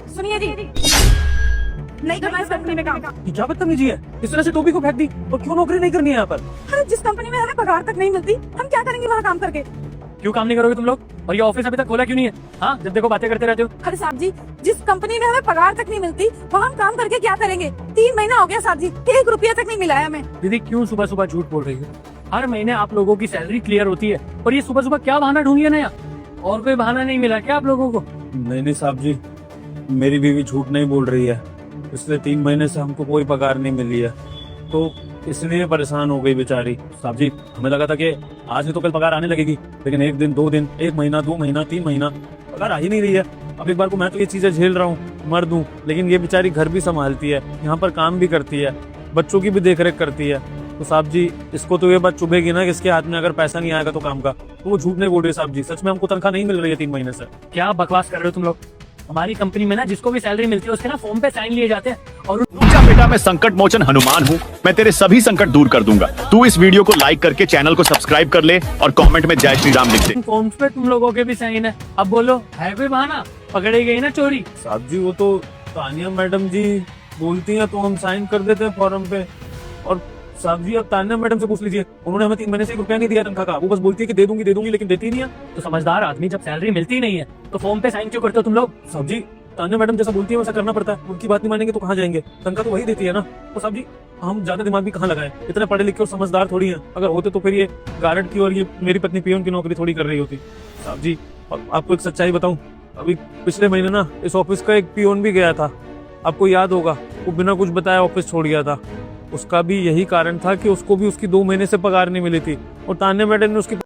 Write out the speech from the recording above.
सुनिए जी, नहीं करना इस कंपनी में काम। क्या बदतमीजी है, इस तरह से टोपी को फेंक दी। और क्यों नौकरी नहीं करनी है यहाँ पर? अरे जिस कंपनी में हमें पगार तक नहीं मिलती, हम क्या करेंगे वहाँ काम करके? क्यों काम नहीं करोगे तुम लोग? और ये ऑफिस अभी तक खोला क्यों नहीं है? हाँ, जब देखो बातें करते रहते हो। अरे साहब जी, जिस कंपनी में हमें पगार तक नहीं मिलती, वहाँ हम काम करके क्या करेंगे? 3 महीना हो गया साहब जी, 1 रुपया तक नहीं मिला है हमें। दीदी क्यों सुबह सुबह झूठ बोल रही हो? हर महीने आप लोगों की सैलरी क्लियर होती है और ये सुबह सुबह क्या बहाना ढूंढी है नया? और कोई बहाना नहीं मिला क्या आप लोगों को? नहीं साहब जी, मेरी बीवी झूठ नहीं बोल रही है। पिछले 3 महीने से हमको कोई पगार नहीं मिली है, तो इसलिए परेशान हो गई बेचारी। साहब जी, हमें लगा था कि आज नहीं तो कल पगार आने लगेगी, लेकिन 1 दिन 2 दिन 1 महीना 2 महीना 3 महीना पगार आ ही नहीं रही है। अब एक बार को मैं तो ये चीजें झेल रहा हूँ, मर्द हूँ, लेकिन ये बेचारी घर भी संभालती है, यहाँ पर काम भी करती है, बच्चों की भी देखरेख करती है। तो साहब जी, इसको तो ये बात चुभेगी ना कि इसके हाथ में अगर पैसा नहीं आएगा तो काम का, तो वो झूठ नहीं बोल रही साहब जी। सच में हमको तनख्वाह नहीं मिल रही है 3 महीने से। क्या बकवास कर रहे हो तुम लोग? हमारी कंपनी में ना जिसको भी सैलरी मिलती है उसके ना फॉर्म पे साइन लिए जाते हैं और जा बेटा, मैं संकट मोचन हनुमान हूँ। मैं तेरे सभी संकट दूर कर दूंगा। तू इस वीडियो को लाइक करके चैनल को सब्सक्राइब कर ले और कमेंट में जय श्री राम लिख दे। फॉर्म्स पे तुम लोगों के भी साइन है। अब बोलो, है कोई बहाना? पकड़ी गई ना चोरी। साहब जी, वो तो तानिया मैडम जी बोलती हैं तो हम साइन कर देते हैं फॉर्म पे। और साहब जी, अब तानिया मैडम से पूछ लीजिए, उन्होंने हमें 3 महीने से 1 रुपया नहीं दिया तनख्वाह का। वो बस बोलती है कि दे दूंगी, लेकिन देती नहीं है। तो समझदार आदमी, जब सैलरी मिलती नहीं है तो फॉर्म पे साइन क्यों करते हो तुम लोग? साहब जी, तानिया मैडम जैसा बोलती है वैसा करना पड़ता है। उनकी बात नहीं मानेंगे तो कहाँ जाएंगे? तनख्वाह तो वही देती है ना। तो साहब जी, हम ज्यादा दिमाग भी कहाँ लगाए? इतने पढ़े लिखे और समझदार थोड़ी हैं। अगर होते तो फिर ये गारंट की और ये मेरी पत्नी पियोन की नौकरी थोड़ी कर रही होती। साहब जी, आपको एक सच्चाई बताऊं, अभी पिछले महीने ना इस ऑफिस का एक पियोन भी गया था, आपको याद होगा। वो बिना कुछ बताए ऑफिस छोड़ गया था। उसका भी यही कारण था कि उसको भी उसकी 2 महीने से पगार नहीं मिली थी और तानिया मैडम ने उसकी